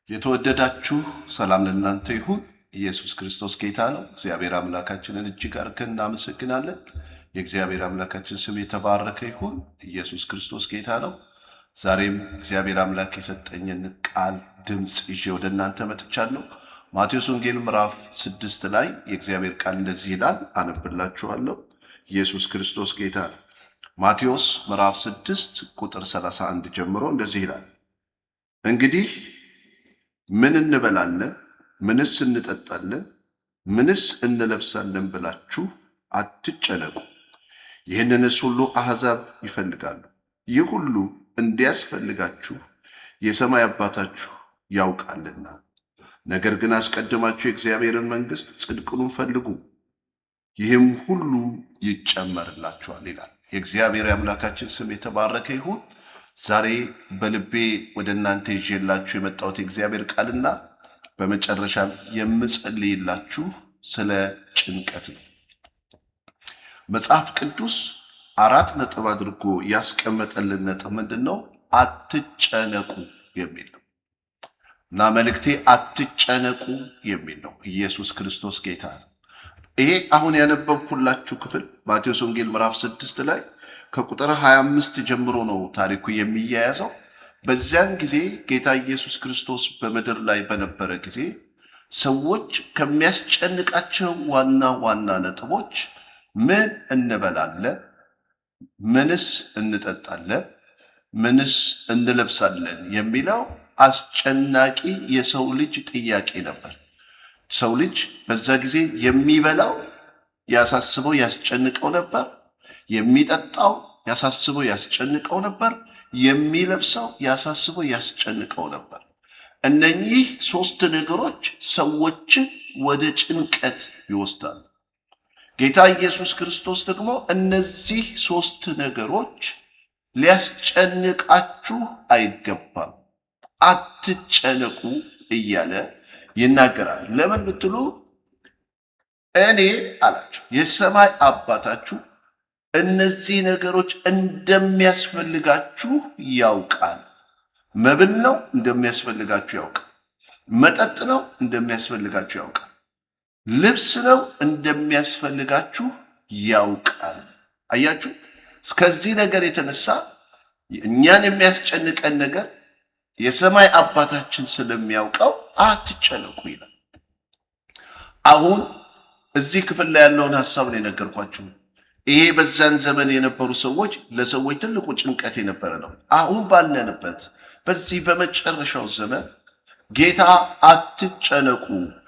የተወደዳችሁ ሰላም ለእናንተ ይሁን። ኢየሱስ ክርስቶስ ጌታ ነው። እግዚአብሔር አምላካችንን እጅግ አድርገን እናመሰግናለን። የእግዚአብሔር አምላካችን ስም የተባረከ ይሁን። ኢየሱስ ክርስቶስ ጌታ ነው። ዛሬም እግዚአብሔር አምላክ የሰጠኝን ቃል ድምፅ ይዤ ወደ እናንተ መጥቻለሁ። ማቴዎስ ወንጌል ምዕራፍ 6 ላይ የእግዚአብሔር ቃል እንደዚህ ይላል፣ አነብላችኋለሁ። ኢየሱስ ክርስቶስ ጌታ ነው። ማቴዎስ ምዕራፍ 6 ቁጥር 31 ጀምሮ እንደዚህ ይላል፣ እንግዲህ ምን እንበላለን፣ ምንስ እንጠጣለን፣ ምንስ እንለብሳለን ብላችሁ አትጨነቁ። ይህንንስ ሁሉ አሕዛብ ይፈልጋሉ። ይህ ሁሉ እንዲያስፈልጋችሁ የሰማይ አባታችሁ ያውቃልና። ነገር ግን አስቀድማችሁ የእግዚአብሔርን መንግሥት ጽድቅኑን ፈልጉ፣ ይህም ሁሉ ይጨመርላችኋል ይላል። የእግዚአብሔር አምላካችን ስም የተባረከ ይሁን። ዛሬ በልቤ ወደ እናንተ ይዤላችሁ የመጣሁት የእግዚአብሔር ቃልና በመጨረሻም የምጸልይላችሁ ስለ ጭንቀት ነው። መጽሐፍ ቅዱስ 4 ነጥብ አድርጎ ያስቀመጠልን ነጥብ ምንድን ነው? አትጨነቁ የሚል ነው እና መልእክቴ አትጨነቁ የሚል ነው። ኢየሱስ ክርስቶስ ጌታ ነው። ይሄ አሁን ያነበብኩላችሁ ክፍል ማቴዎስ ወንጌል ምዕራፍ 6 ላይ ከቁጥር 25 ጀምሮ ነው ታሪኩ የሚያያዘው። በዚያን ጊዜ ጌታ ኢየሱስ ክርስቶስ በምድር ላይ በነበረ ጊዜ ሰዎች ከሚያስጨንቃቸው ዋና ዋና ነጥቦች ምን እንበላለን፣ ምንስ እንጠጣለን፣ ምንስ እንለብሳለን የሚለው አስጨናቂ የሰው ልጅ ጥያቄ ነበር። ሰው ልጅ በዛ ጊዜ የሚበላው ያሳስበው ያስጨንቀው ነበር። የሚጠጣው ያሳስበው ያስጨንቀው ነበር። የሚለብሰው ያሳስበው ያስጨንቀው ነበር። እነኚህ 3 ነገሮች ሰዎችን ወደ ጭንቀት ይወስዳሉ። ጌታ ኢየሱስ ክርስቶስ ደግሞ እነዚህ 3 ነገሮች ሊያስጨንቃችሁ አይገባም፣ አትጨነቁ እያለ ይናገራል። ለምን ብትሉ እኔ አላቸው የሰማይ አባታችሁ እነዚህ ነገሮች እንደሚያስፈልጋችሁ ያውቃል። መብል ነው እንደሚያስፈልጋችሁ ያውቃል። መጠጥ ነው እንደሚያስፈልጋችሁ ያውቃል። ልብስ ነው እንደሚያስፈልጋችሁ ያውቃል። አያችሁ፣ ከዚህ ነገር የተነሳ እኛን የሚያስጨንቀን ነገር የሰማይ አባታችን ስለሚያውቀው አትጨነቁ ይላል። አሁን እዚህ ክፍል ላይ ያለውን ሐሳብ ነው የነገርኳችሁ። ይሄ በዛን ዘመን የነበሩ ሰዎች ለሰዎች ትልቁ ጭንቀት የነበረ ነው። አሁን ባለንበት በዚህ በመጨረሻው ዘመን ጌታ አትጨነቁ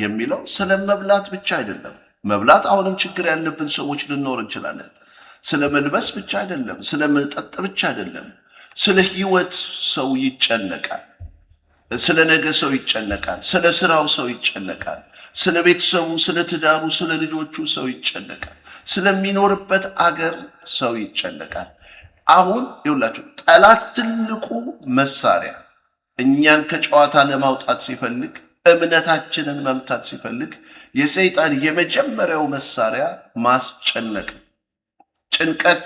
የሚለው ስለ መብላት ብቻ አይደለም። መብላት አሁንም ችግር ያለብን ሰዎች ልንኖር እንችላለን። ስለ መልበስ ብቻ አይደለም፣ ስለ መጠጥ ብቻ አይደለም። ስለ ሕይወት ሰው ይጨነቃል። ስለ ነገ ሰው ይጨነቃል። ስለ ስራው ሰው ይጨነቃል። ስለ ቤተሰቡ፣ ስለ ትዳሩ፣ ስለ ልጆቹ ሰው ይጨነቃል። ስለሚኖርበት አገር ሰው ይጨነቃል። አሁን ይውላችሁ ጠላት ትልቁ መሳሪያ እኛን ከጨዋታ ለማውጣት ሲፈልግ፣ እምነታችንን መምታት ሲፈልግ የሰይጣን የመጀመሪያው መሳሪያ ማስጨነቅ። ጭንቀት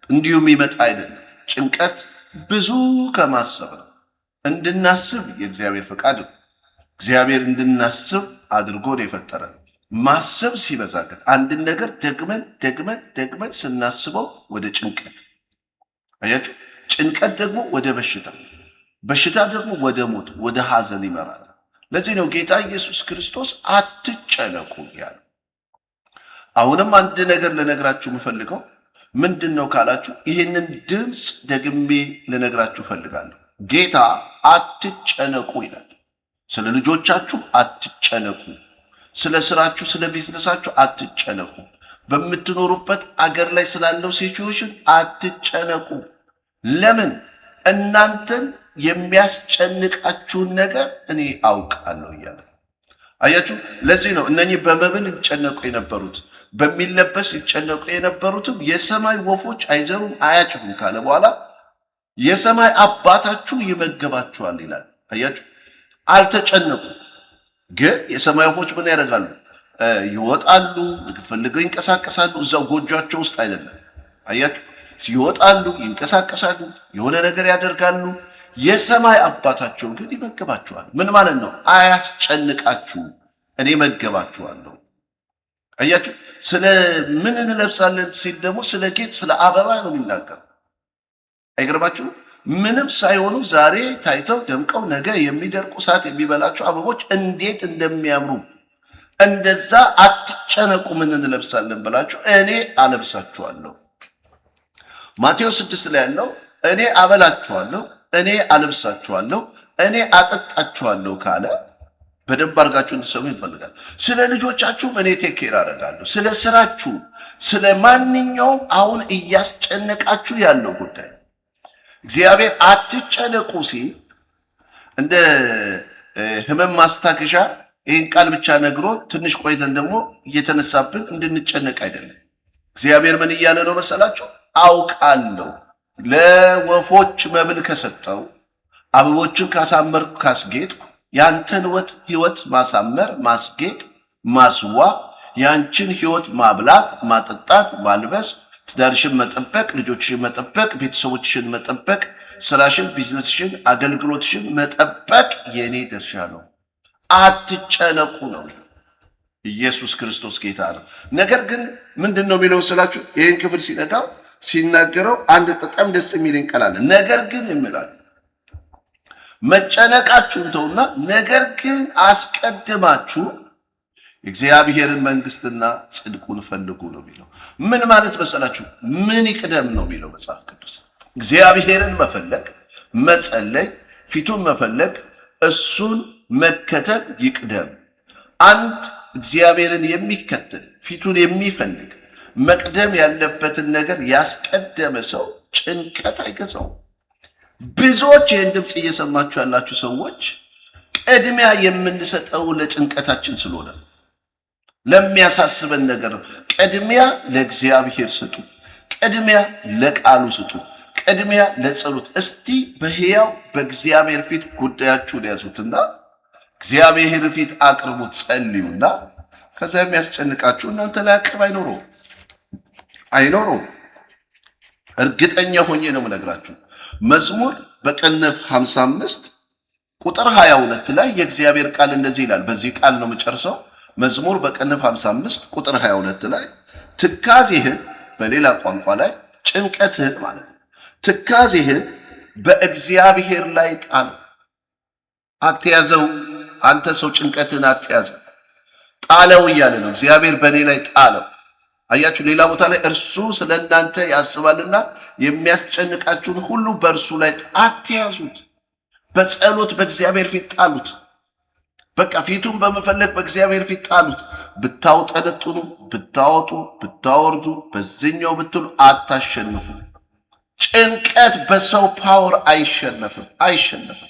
እንዲሁም ይመጣ አይደለም። ጭንቀት ብዙ ከማሰብ ነው። እንድናስብ የእግዚአብሔር ፈቃድ ነው። እግዚአብሔር እንድናስብ አድርጎ ነው የፈጠረን። ማሰብ ሲበዛ ግን አንድን ነገር ደግመን ደግመን ደግመን ስናስበው ወደ ጭንቀት፣ አያችሁ፣ ጭንቀት ደግሞ ወደ በሽታ፣ በሽታ ደግሞ ወደ ሞት፣ ወደ ሐዘን ይመራል። ለዚህ ነው ጌታ ኢየሱስ ክርስቶስ አትጨነቁ ያለው። አሁንም አንድ ነገር ልነግራችሁ የምፈልገው ምንድን ነው ካላችሁ፣ ይህንን ድምፅ ደግሜ ልነግራችሁ እፈልጋለሁ። ጌታ አትጨነቁ ይላል። ስለ ልጆቻችሁ አትጨነቁ፣ ስለ ስራችሁ፣ ስለ ቢዝነሳችሁ አትጨነቁ፣ በምትኖሩበት አገር ላይ ስላለው ሲቹዌሽን አትጨነቁ። ለምን? እናንተን የሚያስጨንቃችሁን ነገር እኔ አውቃለሁ እያለ። አያችሁ፣ ለዚህ ነው እነኚህ በመብል ይጨነቁ የነበሩት፣ በሚለበስ ይጨነቁ የነበሩትን የሰማይ ወፎች አይዘሩም አያጭዱም ካለ በኋላ የሰማይ አባታችሁ ይመገባችኋል ይላል። አያችሁ፣ አልተጨነቁ። ግን የሰማይ ወፎች ምን ያደርጋሉ? ይወጣሉ፣ ምግብ ፈልገው ይንቀሳቀሳሉ። እዛው ጎጇቸው ውስጥ አይደለም። አያችሁ፣ ይወጣሉ፣ ይንቀሳቀሳሉ፣ የሆነ ነገር ያደርጋሉ። የሰማይ አባታቸው ግን ይመግባችኋል። ምን ማለት ነው? አያስጨንቃችሁ፣ እኔ መገባችኋለሁ። አያችሁ፣ ስለ ምን እንለብሳለን ሲል ደግሞ ስለ ጌጥ፣ ስለ አበባ ነው የሚናገረው። አይገርማችሁ? ምንም ሳይሆኑ ዛሬ ታይተው ደምቀው ነገ የሚደርቁ እሳት የሚበላቸው አበቦች እንዴት እንደሚያምሩ እንደዛ አትጨነቁ፣ ምን እንለብሳለን ብላችሁ እኔ አለብሳችኋለሁ። ማቴዎስ 6 ላይ ያለው እኔ አበላችኋለሁ፣ እኔ አለብሳችኋለሁ፣ እኔ አጠጣችኋለሁ ካለ በደንብ አድርጋችሁ እንድትሰሙ ይፈልጋል። ስለ ልጆቻችሁም እኔ ቴኬር አደርጋለሁ። ስለ ስራችሁ፣ ስለ ማንኛውም አሁን እያስጨነቃችሁ ያለው ጉዳይ እግዚአብሔር አትጨነቁ ሲል እንደ ህመም ማስታገሻ ይህን ቃል ብቻ ነግሮ ትንሽ ቆይተን ደግሞ እየተነሳብን እንድንጨነቅ አይደለም። እግዚአብሔር ምን እያለ ነው መሰላችሁ? አውቃለሁ ለወፎች መብል ከሰጠው አበቦችን ካሳመርኩ ካስጌጥኩ ያንተን ህይወት ማሳመር ማስጌጥ ማስዋብ ያንቺን ህይወት ማብላት ማጠጣት ማልበስ ትዳርሽን መጠበቅ ልጆችሽን መጠበቅ ቤተሰቦችሽን መጠበቅ ስራሽን ቢዝነስሽን አገልግሎትሽን መጠበቅ የኔ ድርሻ ነው። አትጨነቁ ነው። ኢየሱስ ክርስቶስ ጌታ ነው። ነገር ግን ምንድን ነው የሚለው ስላችሁ ይህን ክፍል ሲነዳው ሲናገረው አንድ በጣም ደስ የሚለኝ ቃል አለ። ነገር ግን ይምላል መጨነቃችሁን ተውና ነገር ግን አስቀድማችሁ እግዚአብሔርን መንግስትና ጽድቁን ፈልጉ ነው የሚለው። ምን ማለት መሰላችሁ? ምን ይቅደም ነው የሚለው መጽሐፍ ቅዱስ። እግዚአብሔርን መፈለግ፣ መጸለይ፣ ፊቱን መፈለግ፣ እሱን መከተል ይቅደም። አንድ እግዚአብሔርን የሚከተል ፊቱን የሚፈልግ መቅደም ያለበትን ነገር ያስቀደመ ሰው ጭንቀት አይገዛውም። ብዙዎች ይህን ድምፅ እየሰማችሁ ያላችሁ ሰዎች ቅድሚያ የምንሰጠው ለጭንቀታችን ስለሆነ ለሚያሳስበን ነገር ነው። ቅድሚያ ለእግዚአብሔር ስጡ። ቅድሚያ ለቃሉ ስጡ። ቅድሚያ ለጸሎት። እስቲ በሕያው በእግዚአብሔር ፊት ጉዳያችሁን ያዙትና እግዚአብሔር ፊት አቅርቡት፣ ጸልዩና ከዛ የሚያስጨንቃችሁ እናንተ ላይ አቅርብ አይኖረው። እርግጠኛ ሆኜ ነው የምነግራችሁ። መዝሙር በቅንፍ 55 ቁጥር 22 ላይ የእግዚአብሔር ቃል እንደዚህ ይላል። በዚህ ቃል ነው የምጨርሰው። መዝሙር በቅንፍ 55 ቁጥር 22 ላይ ትካዜህን፣ በሌላ ቋንቋ ላይ ጭንቀትህን ማለት ነው፣ ትካዜህን በእግዚአብሔር ላይ ጣለው። አትያዘው። አንተ ሰው ጭንቀትህን አትያዘው፣ ጣለው እያለ ነው። እግዚአብሔር በእኔ ላይ ጣለው። አያችሁ፣ ሌላ ቦታ ላይ እርሱ ስለ እናንተ ያስባልና የሚያስጨንቃችሁን ሁሉ በእርሱ ላይ አትያዙት። በጸሎት በእግዚአብሔር ፊት ጣሉት። በቃ ፊቱን በመፈለግ በእግዚአብሔር ፊት ጣሉት። ብታውጠነጥኑ፣ ብታወጡ፣ ብታወርዱ፣ በዚህኛው ብትሉ አታሸንፉ። ጭንቀት በሰው ፓወር አይሸነፍም።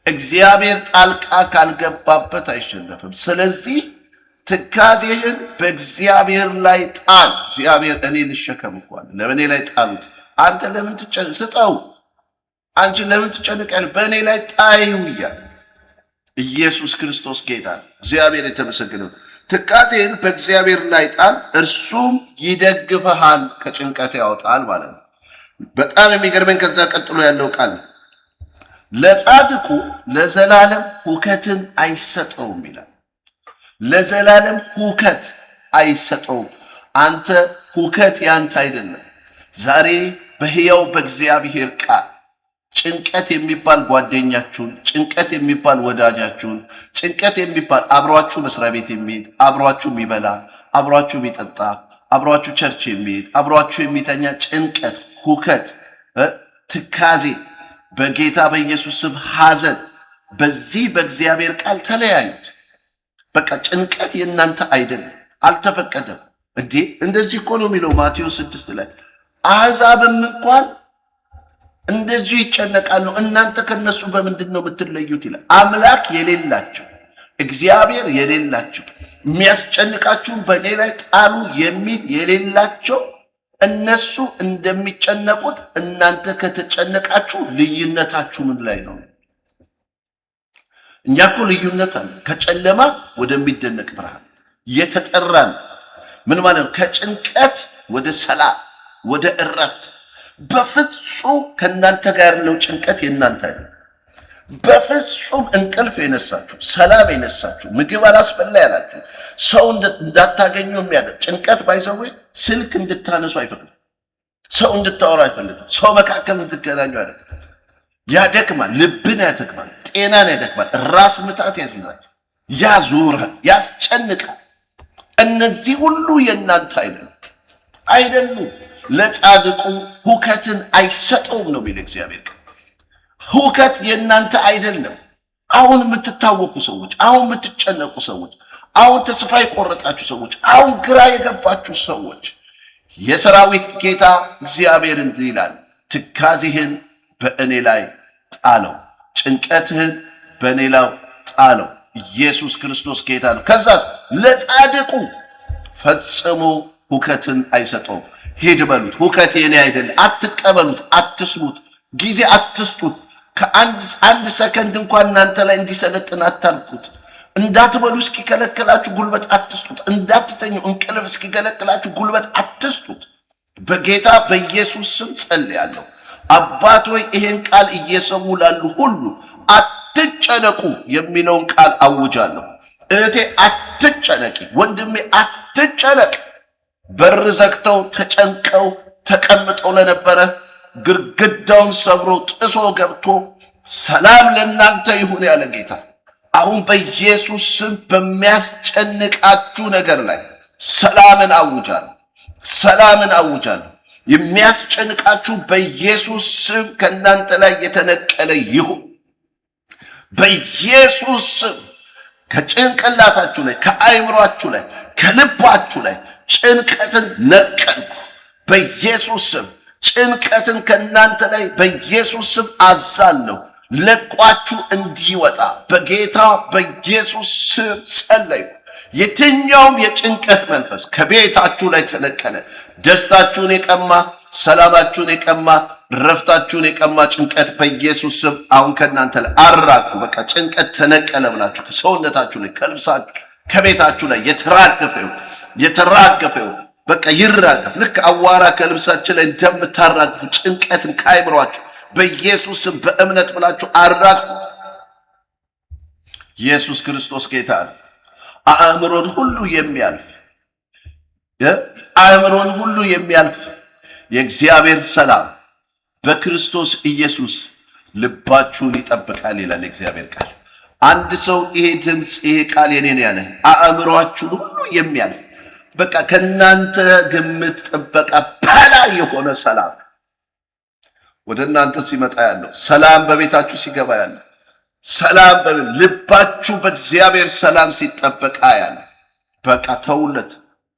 እግዚአብሔር ጣልቃ ካልገባበት አይሸነፍም። ስለዚህ ትካዜህን በእግዚአብሔር ላይ ጣል። እግዚአብሔር እኔ ልሸከም እንኳን ለእኔ ላይ ጣሉት። አንተ ለምን ስጠው፣ አንቺ ለምን ትጨነቃለህ? በእኔ ላይ ጣዩ እያለ ኢየሱስ ክርስቶስ ጌታ ነው። እግዚአብሔር የተመሰገነው። ትካዜህን በእግዚአብሔር ላይ ጣል፣ እርሱም ይደግፈሃል፣ ከጭንቀት ያወጣል ማለት ነው። በጣም የሚገርመን ከዛ ቀጥሎ ያለው ቃል ለጻድቁ ለዘላለም ሁከትን አይሰጠውም ይላል። ለዘላለም ሁከት አይሰጠውም። አንተ ሁከት ያንተ አይደለም። ዛሬ በሕያው በእግዚአብሔር ቃል ጭንቀት የሚባል ጓደኛችሁን፣ ጭንቀት የሚባል ወዳጃችሁን፣ ጭንቀት የሚባል አብሯችሁ መስሪያ ቤት የሚሄድ አብሯችሁ የሚበላ አብሯችሁ የሚጠጣ አብሯችሁ ቸርች የሚሄድ አብሯችሁ የሚተኛ ጭንቀት፣ ሁከት፣ ትካዜ በጌታ በኢየሱስ ስም ሐዘን በዚህ በእግዚአብሔር ቃል ተለያዩት። በቃ ጭንቀት የእናንተ አይደለም፣ አልተፈቀደም። እንዴ እንደዚህ እኮ ነው የሚለው ማቴዎስ 6 ላይ አሕዛብም እንኳን እንደዚሁ ይጨነቃሉ፣ እናንተ ከነሱ በምንድን ነው የምትለዩት ይላል። አምላክ የሌላቸው እግዚአብሔር የሌላቸው የሚያስጨንቃችሁን በእኔ ላይ ጣሉ የሚል የሌላቸው እነሱ እንደሚጨነቁት እናንተ ከተጨነቃችሁ ልዩነታችሁ ምን ላይ ነው? እኛ እኮ ልዩነት አለ። ከጨለማ ወደሚደነቅ ብርሃን የተጠራን ምን ማለት ነው? ከጭንቀት ወደ ሰላም ወደ እረፍት። በፍጹም ከእናንተ ጋር ያለው ጭንቀት የእናንተ አይደለም። በፍጹም እንቅልፍ የነሳችሁ፣ ሰላም የነሳችሁ፣ ምግብ አላስበላ ያላችሁ፣ ሰው እንዳታገኙ የሚያደርግ ጭንቀት ባይዘው ስልክ እንድታነሱ አይፈቅድም። ሰው እንድታወራ አይፈልግም። ሰው መካከል እንድትገናኙ ያደርጋል። ያደክማል፣ ልብን ያደክማል፣ ጤናን ያደክማል፣ ራስ ምታት ያስይዛል፣ ያዞራል፣ ያስጨንቃል። እነዚህ ሁሉ የእናንተ አይደሉም። ለጻድቁ ሁከትን አይሰጠውም ነው የሚል እግዚአብሔር ቃል። ሁከት የእናንተ አይደለም። አሁን የምትታወቁ ሰዎች፣ አሁን የምትጨነቁ ሰዎች፣ አሁን ተስፋ የቆረጣችሁ ሰዎች፣ አሁን ግራ የገባችሁ ሰዎች የሰራዊት ጌታ እግዚአብሔር እንዲህ ይላል፣ ትካዜህን በእኔ ላይ ጣለው፣ ጭንቀትህን በእኔ ላይ ጣለው። ኢየሱስ ክርስቶስ ጌታ ነው። ከዛስ ለጻድቁ ፈጽሞ ሁከትን አይሰጠውም። ሂድ በሉት፣ ሁከት የኔ አይደለም። አትቀበሉት፣ አትስሙት፣ ጊዜ አትስጡት። ከአንድ ሰከንድ እንኳን እናንተ ላይ እንዲሰለጥን አታልኩት። እንዳትበሉ እስኪከለክላችሁ ጉልበት አትስጡት። እንዳትተኙ እንቅልፍ እስኪከለክላችሁ ጉልበት አትስጡት። በጌታ በኢየሱስ ስም ጸልያለሁ። አባት ሆይ ይሄን ቃል እየሰሙ ላሉ ሁሉ አትጨነቁ የሚለውን ቃል አውጃለሁ። እህቴ አትጨነቂ፣ ወንድሜ አትጨነቅ። በር ዘግተው ተጨንቀው ተቀምጠው ለነበረ ግድግዳውን ሰብሮ ጥሶ ገብቶ ሰላም ለእናንተ ይሁን ያለ ጌታ አሁን በኢየሱስ ስም በሚያስጨንቃችሁ ነገር ላይ ሰላምን አውጃለሁ። ሰላምን አውጃለሁ። የሚያስጨንቃችሁ በኢየሱስ ስም ከእናንተ ላይ የተነቀለ ይሁን። በኢየሱስ ስም ከጭንቅላታችሁ ላይ፣ ከአይምሯችሁ ላይ፣ ከልባችሁ ላይ ጭንቀትን ነቀልኩ። በኢየሱስ ስም ጭንቀትን ከእናንተ ላይ በኢየሱስ ስም አዛለሁ። ለቋችሁ እንዲወጣ በጌታ በኢየሱስ ስም ጸለዩ። የትኛውም የጭንቀት መንፈስ ከቤታችሁ ላይ ተነቀለ። ደስታችሁን የቀማ፣ ሰላማችሁን የቀማ፣ ረፍታችሁን የቀማ ጭንቀት በኢየሱስ ስም አሁን ከእናንተ ላይ አራቁ። በቃ ጭንቀት ተነቀለ ብላችሁ ከሰውነታችሁ ላይ፣ ከልብሳችሁ፣ ከቤታችሁ ላይ የተራገፈ በቃ ይራገፍ። ልክ አዋራ ከልብሳችን ላይ እንደምታራግፉ ጭንቀትን ካይምሯችሁ በኢየሱስ ስም በእምነት ብላችሁ አራግፉ። ኢየሱስ ክርስቶስ ጌታ ነው። አእምሮን ሁሉ የሚያልፍ የእግዚአብሔር ሰላም በክርስቶስ ኢየሱስ ልባችሁን ይጠብቃል ይላል እግዚአብሔር ቃል። አንድ ሰው ይሄ ድምፅ ይሄ ቃል የኔን ያለ አእምሯችሁን ሁሉ የሚያልፍ በቃ ከእናንተ ግምት ጥበቃ በላይ የሆነ ሰላም ወደ እናንተ ሲመጣ ያለው ሰላም፣ በቤታችሁ ሲገባ ያለው ሰላም፣ ልባችሁ በእግዚአብሔር ሰላም ሲጠበቃ ያለ በቃ ተውለት፣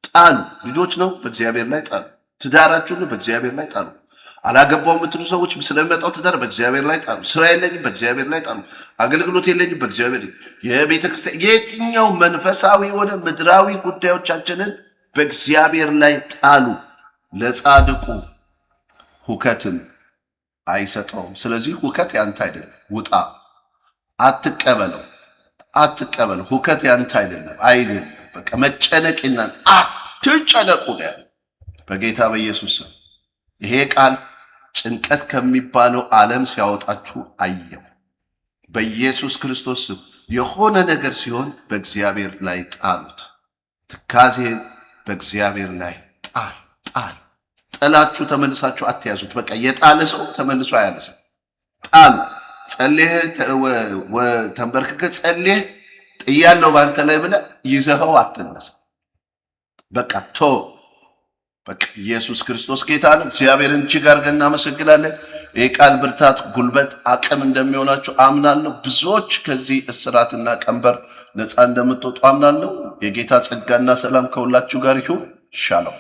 ጣሉ። ልጆች ነው በእግዚአብሔር ላይ ጣሉ። ትዳራችሁን በእግዚአብሔር ላይ ጣሉ። አላገባው የምትሉ ሰዎች ስለሚመጣው ትዳር በእግዚአብሔር ላይ ጣሉ። ስራ የለኝም በእግዚአብሔር ላይ ጣሉ። አገልግሎት የለኝም በእግዚአብሔር ላይ፣ የቤተ ክርስቲያን የትኛው መንፈሳዊ የሆነ ምድራዊ ጉዳዮቻችንን በእግዚአብሔር ላይ ጣሉ። ለጻድቁ ሁከትን አይሰጠውም። ስለዚህ ሁከት ያንተ አይደለም፣ ውጣ፣ አትቀበለው። ሁከት ያንተ አይደለም። በቃ መጨነቅና አትጨነቁ ነው በጌታ በኢየሱስ ስም። ይሄ ቃል ጭንቀት ከሚባለው ዓለም ሲያወጣችሁ አየው። በኢየሱስ ክርስቶስ ስም የሆነ ነገር ሲሆን በእግዚአብሔር ላይ ጣሉት። ትካዜን በእግዚአብሔር ላይ ጣል። ጥላችሁ ተመልሳችሁ አትያዙት። በቃ የጣለ ሰው ተመልሶ አያነሳ። ጣሉ። ጸልየህ ተንበርክከህ ጸልየህ ጥያለሁ በአንተ ላይ ብለህ ይዘኸው አትነሳ። በቃ በቃ ኢየሱስ ክርስቶስ ጌታ ነው። እግዚአብሔርን እጅግ አድርገን እናመሰግናለን። ይህ ቃል ብርታት፣ ጉልበት፣ አቅም እንደሚሆናችሁ አምናለሁ። ብዙዎች ከዚህ እስራትና ቀንበር ነፃ እንደምትወጡ አምናለሁ። የጌታ ጸጋና ሰላም ከሁላችሁ ጋር ይሁን። ሻሎም